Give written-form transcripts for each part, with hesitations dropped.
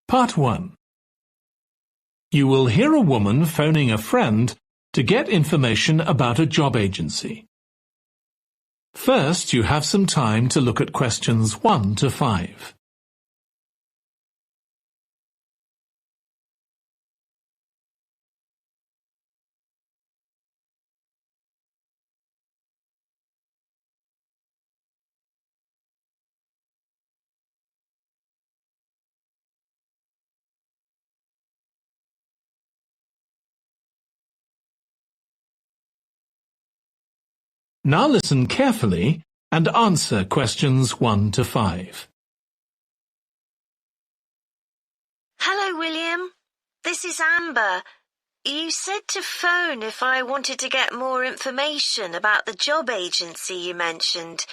Part 1. You will hear a woman phoning a friend to get information about a job agency. First, you have some time to look at questions 1 to 5. Now listen carefully and answer questions 1 to 5. Hello, William. This is Amber. You said to phone if I wanted to get more information about the job agency you mentioned.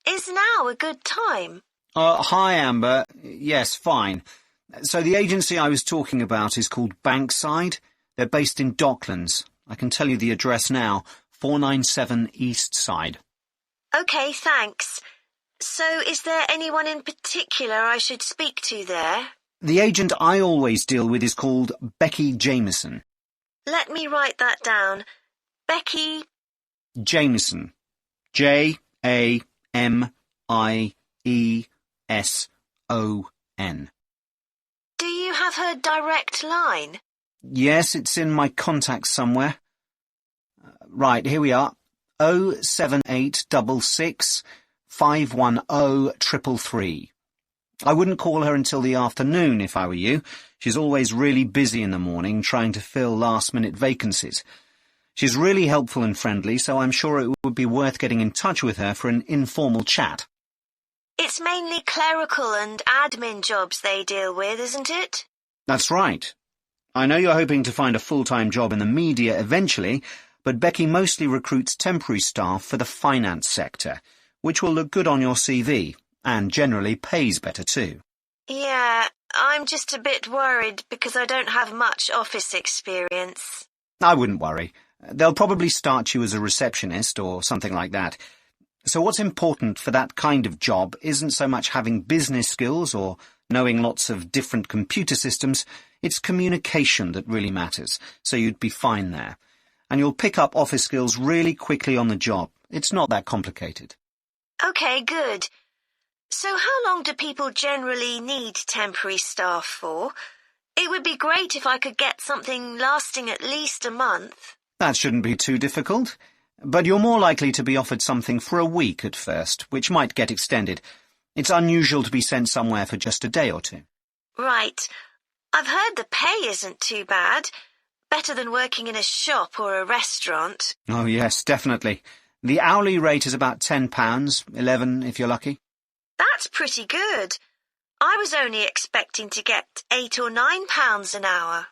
Is now a good time? Hi, Amber. Yes, fine. So the agency I was talking about is called Bankside. They're based in Docklands. I can tell you the address now. 497 East Side. OK, thanks. So is there anyone in particular I should speak to there? The agent I always deal with is called Becky Jameson. Let me write that down. Becky Jameson. Jameson. Do you have her direct line? Yes, it's in my contacts somewhere. Right, here we are. 07866 510 333. I wouldn't call her until the afternoon if I were you. She's always really busy in the morning trying to fill last-minute vacancies. She's really helpful and friendly, so I'm sure it would be worth getting in touch with her for an informal chat. It's mainly clerical and admin jobs they deal with, isn't it? That's right. I know you're hoping to find a full-time job in the media eventually, but Becky mostly recruits temporary staff for the finance sector, which will look good on your CV, and generally pays better too. Yeah, I'm just a bit worried because I don't have much office experience. I wouldn't worry. They'll probably start you as a receptionist or something like that. So what's important for that kind of job isn't so much having business skills or knowing lots of different computer systems, it's communication that really matters, so you'd be fine there. And you'll pick up office skills really quickly on the job. It's not that complicated. OK, good. So how long do people generally need temporary staff for? It would be great if I could get something lasting at least a month. That shouldn't be too difficult. But you're more likely to be offered something for a week at first, which might get extended. It's unusual to be sent somewhere for just a day or two. Right. I've heard the pay isn't too bad. Better than working in a shop or a restaurant. Oh, yes, definitely. The hourly rate is about £10, $11 if you're lucky. That's pretty good. I was only expecting to get £8 or £9 an hour.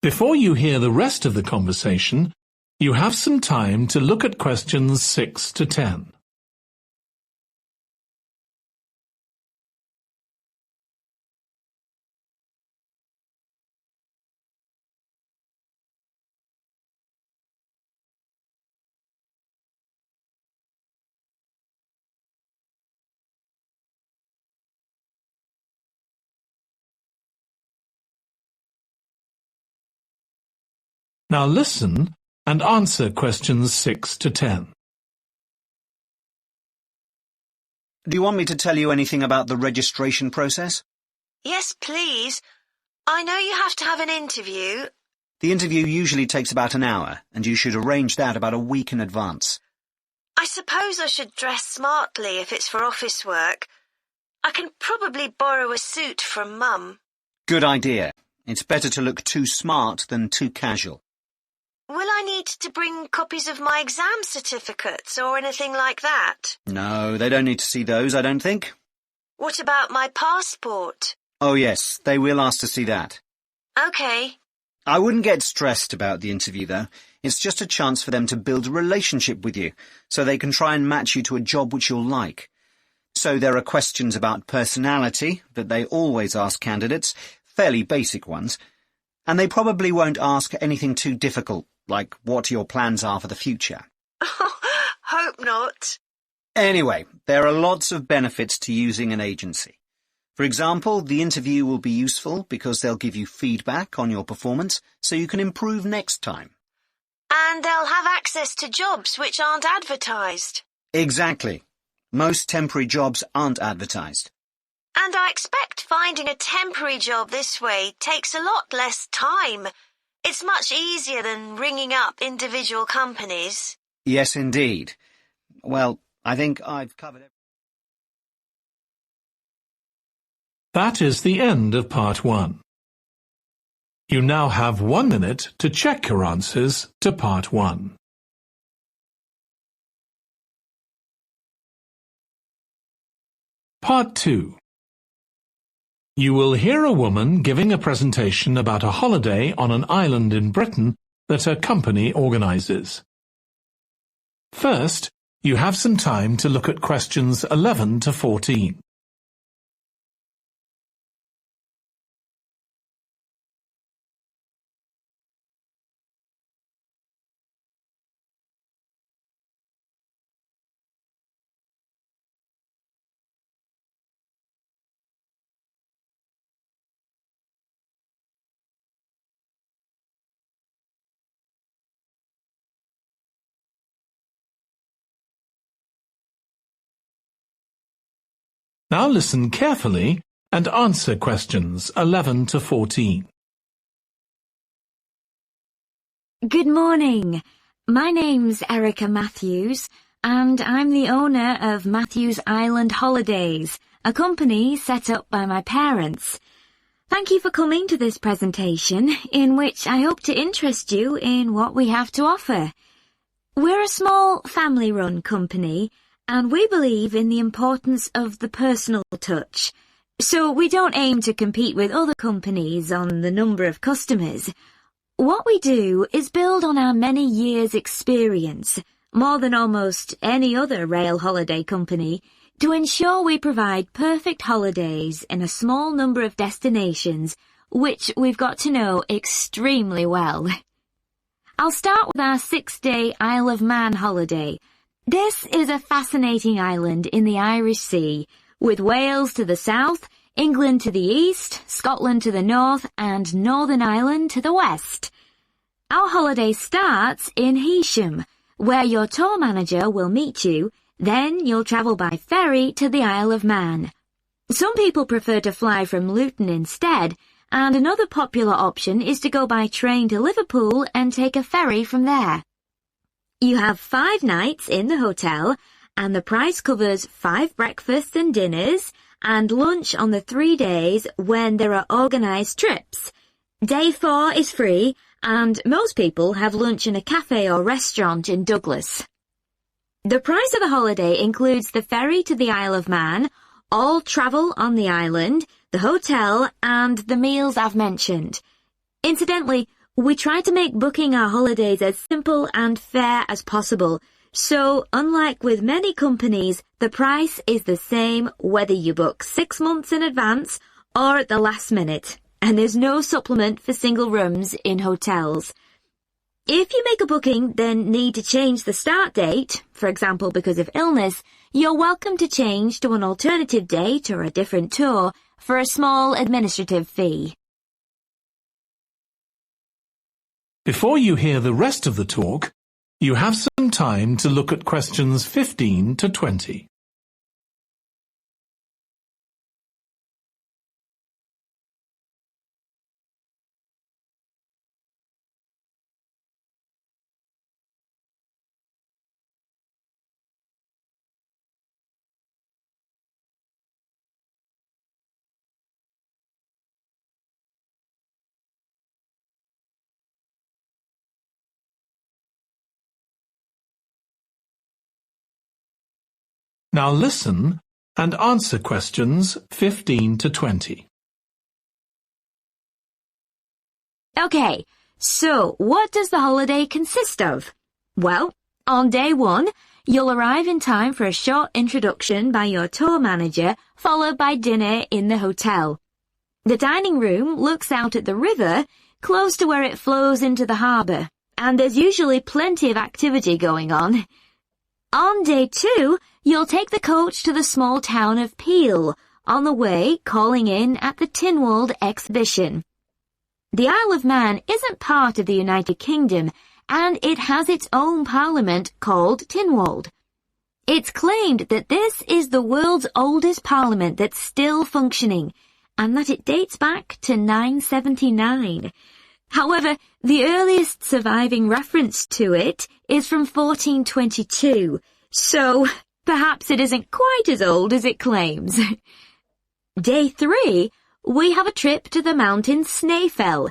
Before you hear the rest of the conversation, you have some time to look at questions 6 to 10. Now listen and answer questions 6 to 10. Do you want me to tell you anything about the registration process? Yes, please. I know you have to have an interview. The interview usually takes about an hour, and you should arrange that about a week in advance. I suppose I should dress smartly if it's for office work. I can probably borrow a suit from Mum. Good idea. It's better to look too smart than too casual. Will I need to bring copies of my exam certificates or anything like that? No, they don't need to see those, I don't think. What about my passport? Oh, yes, they will ask to see that. OK. I wouldn't get stressed about the interview, though. It's just a chance for them to build a relationship with you, so they can try and match you to a job which you'll like. So there are questions about personality that they always ask candidates, fairly basic ones, and they probably won't ask anything too difficult, like what your plans are for the future. Hope not. Anyway, there are lots of benefits to using an agency. For example, the interview will be useful because they'll give you feedback on your performance so you can improve next time. And they'll have access to jobs which aren't advertised. Exactly. Most temporary jobs aren't advertised. And I expect finding a temporary job this way takes a lot less time. It's much easier than ringing up individual companies. Yes, indeed. Well, I think I've covered everything. That is the end of part 1. You now have 1 minute to check your answers to part 1. Part 2. You will hear a woman giving a presentation about a holiday on an island in Britain that her company organises. First, you have some time to look at questions 11 to 14. Now listen carefully and answer questions 11 to 14. Good morning. My name's Erica Matthews, and I'm the owner of Matthews Island Holidays, a company set up by my parents. Thank you for coming to this presentation, in which I hope to interest you in what we have to offer. We're a small family-run company, and we believe in the importance of the personal touch. So we don't aim to compete with other companies on the number of customers. What we do is build on our many years' experience, more than almost any other rail holiday company, to ensure we provide perfect holidays in a small number of destinations, which we've got to know extremely well. I'll start with our 6-day Isle of Man holiday. This is a fascinating island in the Irish Sea, with Wales to the south, England to the east, Scotland to the north, and Northern Ireland to the west. Our holiday starts in Heysham, where your tour manager will meet you. Then you'll travel by ferry to the Isle of Man. Some people prefer to fly from Luton instead, and another popular option is to go by train to Liverpool and take a ferry from there. You have 5 nights in the hotel, and the price covers 5 breakfasts and dinners, and lunch on the 3 days when there are organised trips. Day 4 is free, and most people have lunch in a cafe or restaurant in Douglas. The price of the holiday includes the ferry to the Isle of Man, all travel on the island, the hotel, and the meals I've mentioned. Incidentally, we try to make booking our holidays as simple and fair as possible, so unlike with many companies, the price is the same whether you book 6 months in advance or at the last minute, and there's no supplement for single rooms in hotels. If you make a booking, then need to change the start date, for example because of illness, you're welcome to change to an alternative date or a different tour for a small administrative fee. Before you hear the rest of the talk, you have some time to look at questions 15 to 20. Now listen and answer questions 15 to 20. Okay, so what does the holiday consist of? Well, on day 1, you'll arrive in time for a short introduction by your tour manager, followed by dinner in the hotel. The dining room looks out at the river, close to where it flows into the harbour, and there's usually plenty of activity going on. On day 2, you'll take the coach to the small town of Peel, on the way calling in at the Tynwald exhibition. The Isle of Man isn't part of the United Kingdom, and it has its own parliament called Tynwald. It's claimed that this is the world's oldest parliament that's still functioning, and that it dates back to 979. However, the earliest surviving reference to it is from 1422, so perhaps it isn't quite as old as it claims. Day 3, we have a trip to the mountain Snaefell.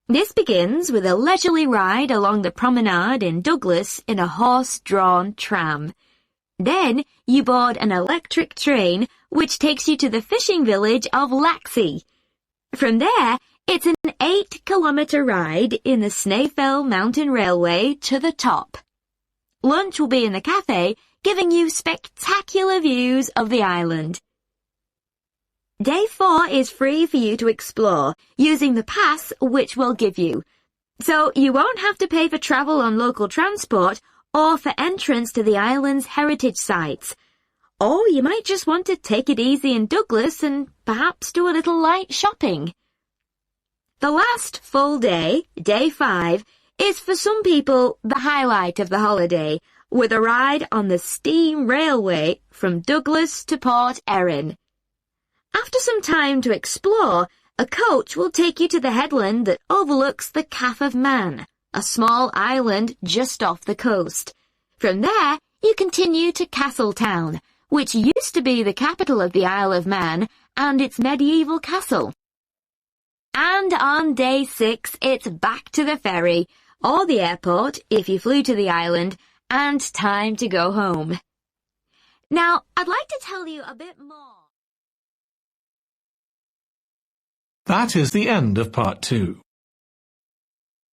This begins with a leisurely ride along the promenade in Douglas in a horse-drawn tram. Then you board an electric train which takes you to the fishing village of Laxey. From there, it's an 8-kilometre ride in the Snaefell Mountain Railway to the top. Lunch will be in the cafe, giving you spectacular views of the island. Day 4 is free for you to explore, using the pass which we'll give you. So you won't have to pay for travel on local transport or for entrance to the island's heritage sites. Or you might just want to take it easy in Douglas and perhaps do a little light shopping. The last full day, Day 5, is for some people the highlight of the holiday, with a ride on the steam railway from Douglas to Port Erin. After some time to explore, a coach will take you to the headland that overlooks the Calf of Man, a small island just off the coast. From there, you continue to Castletown, which used to be the capital of the Isle of Man and its medieval castle. And on Day 6, it's back to the ferry, or the airport if you flew to the island, and time to go home. Now, I'd like to tell you a bit more. That is the end of part 2.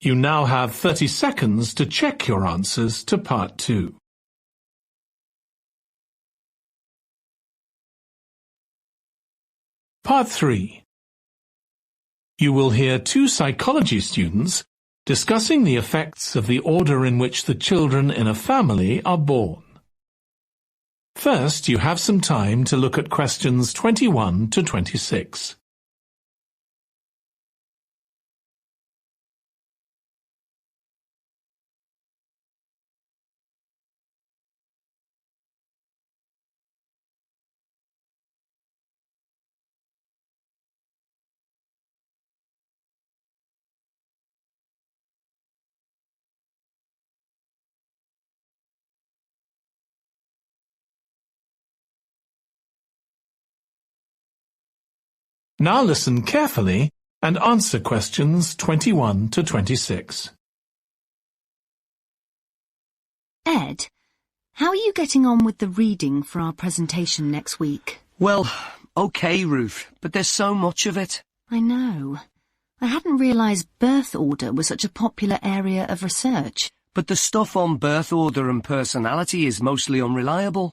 You now have 30 seconds to check your answers to part 2. Part 3. You will hear 2 psychology students discussing the effects of the order in which the children in a family are born. First, you have some time to look at questions 21 to 26. Now listen carefully and answer questions 21 to 26. Ed, how are you getting on with the reading for our presentation next week? Well, okay, Ruth, but there's so much of it. I know. I hadn't realised birth order was such a popular area of research. But the stuff on birth order and personality is mostly unreliable.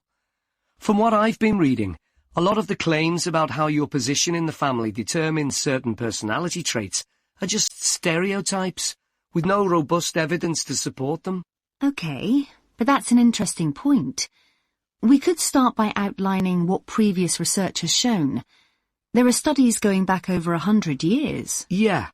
From what I've been reading, a lot of the claims about how your position in the family determines certain personality traits are just stereotypes, with no robust evidence to support them. OK, but that's an interesting point. We could start by outlining what previous research has shown. There are studies going back over 100 years. Yeah,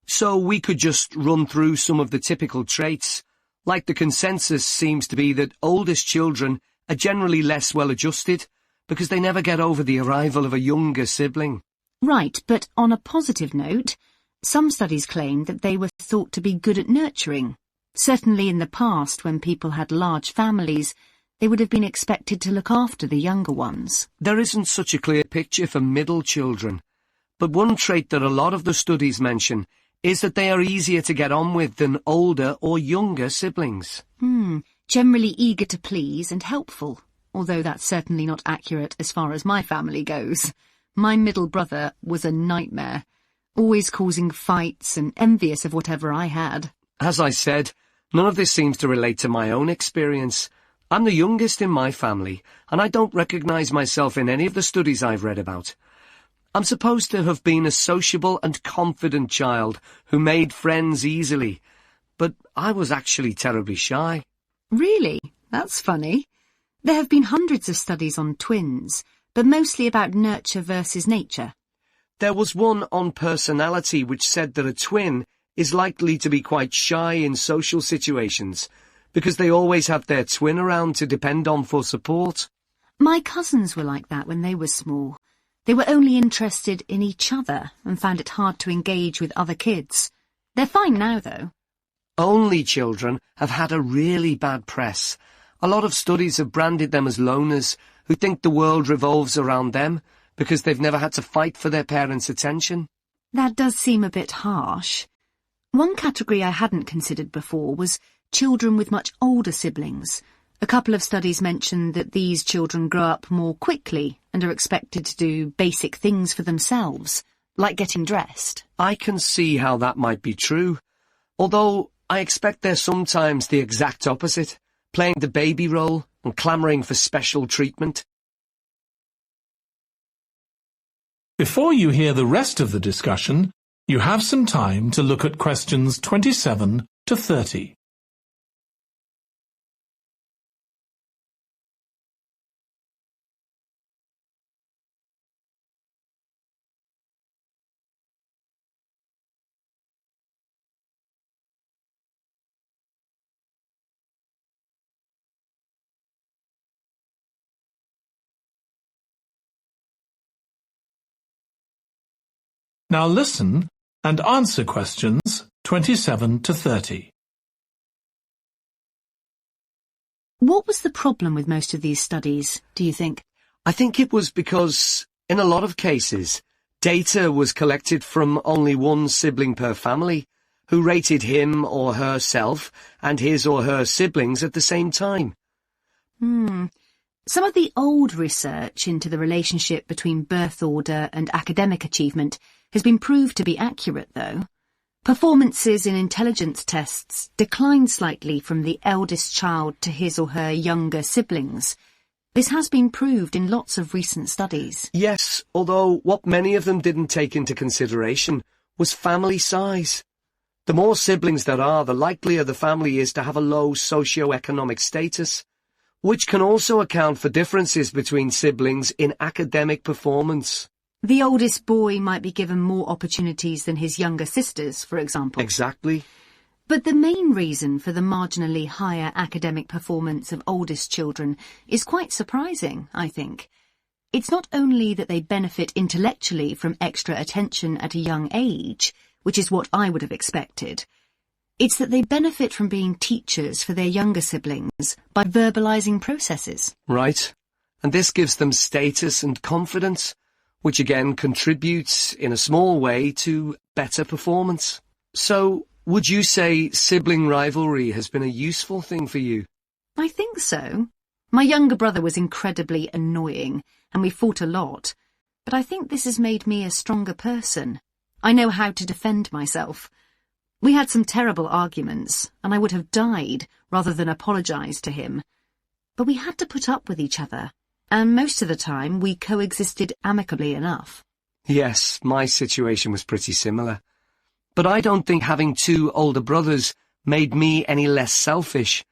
so we could just run through some of the typical traits. Like the consensus seems to be that oldest children are generally less well-adjusted, because they never get over the arrival of a younger sibling. Right, but on a positive note, some studies claim that they were thought to be good at nurturing. Certainly in the past, when people had large families, they would have been expected to look after the younger ones. There isn't such a clear picture for middle children, but one trait that a lot of the studies mention is that they are easier to get on with than older or younger siblings. Generally eager to please and helpful. Although that's certainly not accurate as far as my family goes. My middle brother was a nightmare, always causing fights and envious of whatever I had. As I said, none of this seems to relate to my own experience. I'm the youngest in my family, and I don't recognise myself in any of the studies I've read about. I'm supposed to have been a sociable and confident child who made friends easily, but I was actually terribly shy. Really? That's funny. There have been hundreds of studies on twins, but mostly about nurture versus nature. There was one on personality which said that a twin is likely to be quite shy in social situations because they always have their twin around to depend on for support. My cousins were like that when they were small. They were only interested in each other and found it hard to engage with other kids. They're fine now, though. Only children have had a really bad press. A lot of studies have branded them as loners who think the world revolves around them because they've never had to fight for their parents' attention. That does seem a bit harsh. One category I hadn't considered before was children with much older siblings. A couple of studies mentioned that these children grow up more quickly and are expected to do basic things for themselves, like getting dressed. I can see how that might be true, although I expect they're sometimes the exact opposite, playing the baby role and clamouring for special treatment. Before you hear the rest of the discussion, you have some time to look at questions 27 to 30. Now listen and answer questions 27 to 30. What was the problem with most of these studies, do you think? I think it was because, in a lot of cases, data was collected from only one sibling per family, who rated him or herself and his or her siblings at the same time. Some of the old research into the relationship between birth order and academic achievement has been proved to be accurate, though. Performances in intelligence tests declined slightly from the eldest child to his or her younger siblings. This has been proved in lots of recent studies. Yes, although what many of them didn't take into consideration was family size. The more siblings there are, the likelier the family is to have a low socio-economic status, which can also account for differences between siblings in academic performance. The oldest boy might be given more opportunities than his younger sisters, for example. Exactly. But the main reason for the marginally higher academic performance of oldest children is quite surprising, I think. It's not only that they benefit intellectually from extra attention at a young age, which is what I would have expected. It's that they benefit from being teachers for their younger siblings by verbalizing processes. Right. And this gives them status and confidence, which again contributes in a small way to better performance. So, would you say sibling rivalry has been a useful thing for you? I think so. My younger brother was incredibly annoying, and we fought a lot. But I think this has made me a stronger person. I know how to defend myself. We had some terrible arguments, and I would have died rather than apologise to him. But we had to put up with each other, and most of the time we coexisted amicably enough. Yes, my situation was pretty similar. But I don't think having two older brothers made me any less selfish.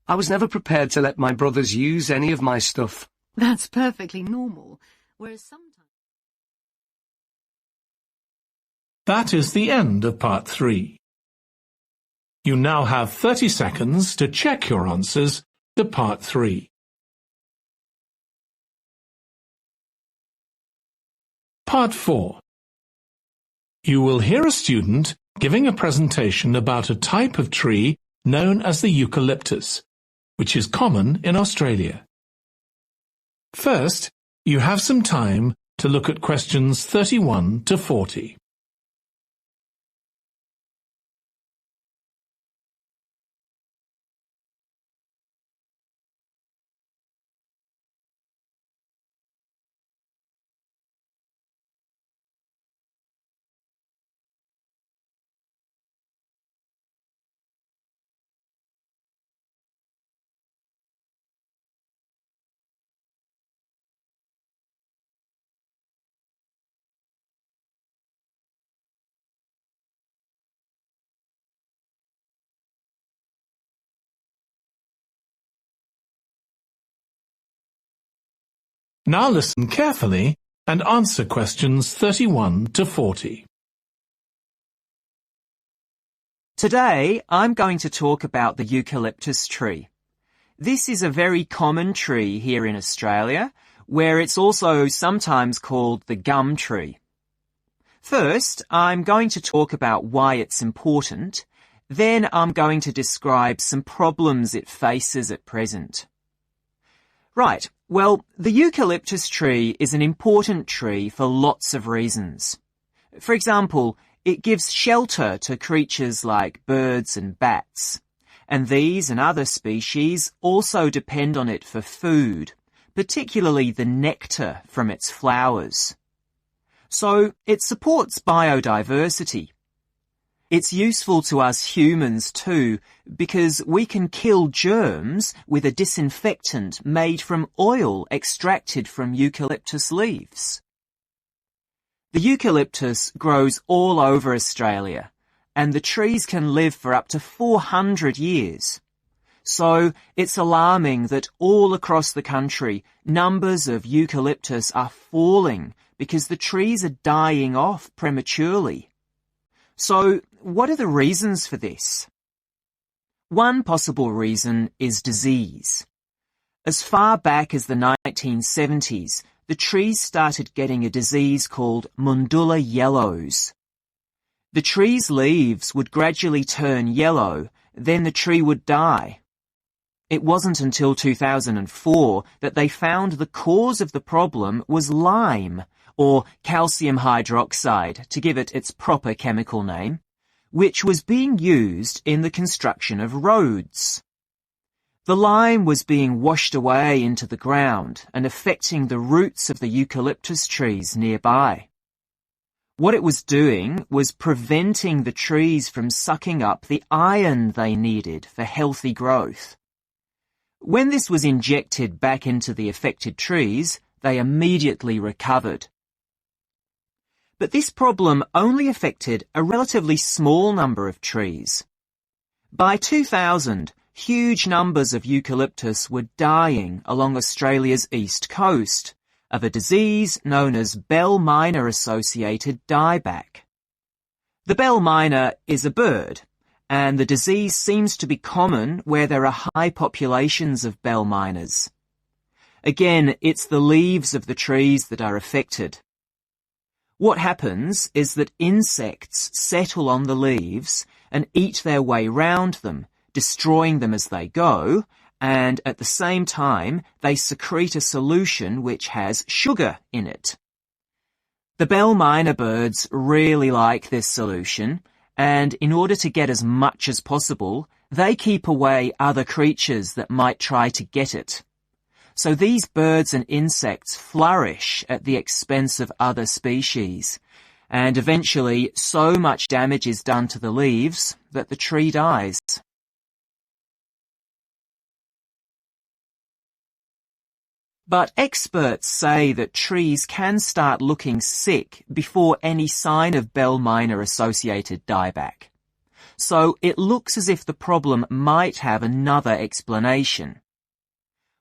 I was never prepared to let my brothers use any of my stuff. That's perfectly normal, whereas sometimes... That is the end of part 3. You now have 30 seconds to check your answers to part 3. Part 4. You will hear a student giving a presentation about a type of tree known as the eucalyptus, which is common in Australia. First, you have some time to look at questions 31 to 40. Now listen carefully and answer questions 31 to 40. Today, I'm going to talk about the eucalyptus tree. This is a very common tree here in Australia, where it's also sometimes called the gum tree. First, I'm going to talk about why it's important. Then I'm going to describe some problems it faces at present. Right, well, the eucalyptus tree is an important tree for lots of reasons. For example, it gives shelter to creatures like birds and bats, and these and other species also depend on it for food, particularly the nectar from its flowers. So it supports biodiversity. It's useful to us humans too, because we can kill germs with a disinfectant made from oil extracted from eucalyptus leaves. The eucalyptus grows all over Australia, and the trees can live for up to 400 years. So it's alarming that all across the country, numbers of eucalyptus are falling because the trees are dying off prematurely. So, what are the reasons for this? One possible reason is disease. As far back as the 1970s, the trees started getting a disease called Mundula yellows. The tree's leaves would gradually turn yellow, then the tree would die. It wasn't until 2004 that they found the cause of the problem was lime, or calcium hydroxide, to give it its proper chemical name, which was being used in the construction of roads. The lime was being washed away into the ground and affecting the roots of the eucalyptus trees nearby. What it was doing was preventing the trees from sucking up the iron they needed for healthy growth. When this was injected back into the affected trees, they immediately recovered. But this problem only affected a relatively small number of trees. By 2000, huge numbers of eucalyptus were dying along Australia's east coast of a disease known as bell miner-associated dieback. The bell miner is a bird, and the disease seems to be common where there are high populations of bell miners. Again, it's the leaves of the trees that are affected. What happens is that insects settle on the leaves and eat their way round them, destroying them as they go, and at the same time they secrete a solution which has sugar in it. The bell miner birds really like this solution, and in order to get as much as possible, they keep away other creatures that might try to get it. So these birds and insects flourish at the expense of other species, and eventually so much damage is done to the leaves that the tree dies. But experts say that trees can start looking sick before any sign of bell miner-associated dieback. So it looks as if the problem might have another explanation.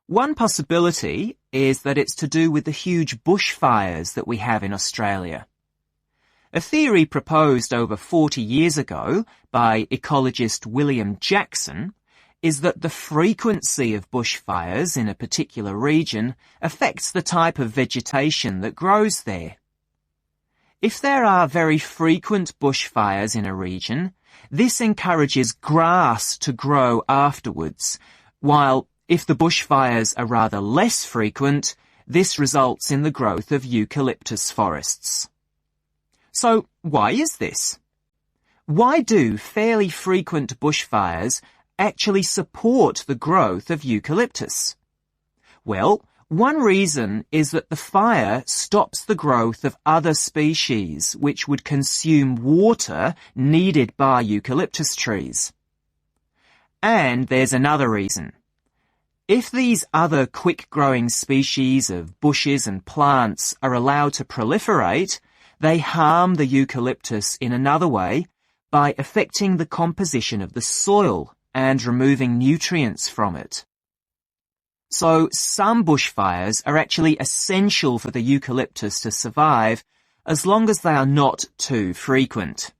One possibility is that it's to do with the huge bushfires that we have in Australia. A theory proposed over 40 years ago by ecologist William Jackson is that the frequency of bushfires in a particular region affects the type of vegetation that grows there. If there are very frequent bushfires in a region, this encourages grass to grow afterwards, while if the bushfires are rather less frequent, this results in the growth of eucalyptus forests. So, why is this? Why do fairly frequent bushfires actually support the growth of eucalyptus? Well, one reason is that the fire stops the growth of other species which would consume water needed by eucalyptus trees. And there's another reason. If these other quick-growing species of bushes and plants are allowed to proliferate, they harm the eucalyptus in another way by affecting the composition of the soil and removing nutrients from it. So some bushfires are actually essential for the eucalyptus to survive as long as they are not too frequent.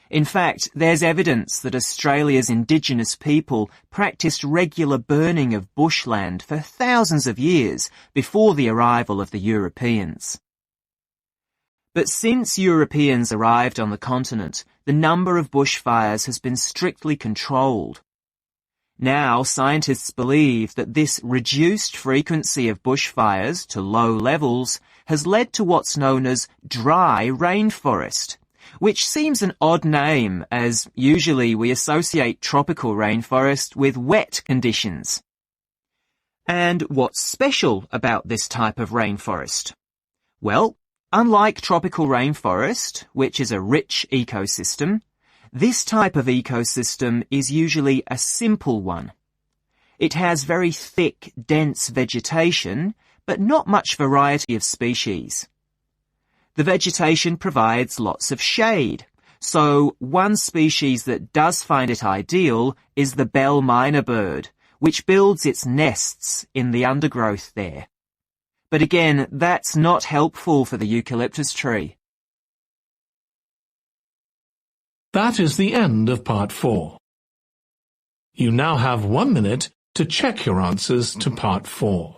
In fact, there's evidence that Australia's Indigenous people practiced regular burning of bushland for thousands of years before the arrival of the Europeans. But since Europeans arrived on the continent, the number of bushfires has been strictly controlled. Now, scientists believe that this reduced frequency of bushfires to low levels has led to what's known as dry rainforest, which seems an odd name as usually we associate tropical rainforest with wet conditions. And what's special about this type of rainforest? Well, unlike tropical rainforest, which is a rich ecosystem, this type of ecosystem is usually a simple one. It has very thick, dense vegetation, but not much variety of species. The vegetation provides lots of shade, so one species that does find it ideal is the bell myna bird, which builds its nests in the undergrowth there. But again, that's not helpful for the eucalyptus tree. That is the end of part 4. You now have 1 minute to check your answers to part 4.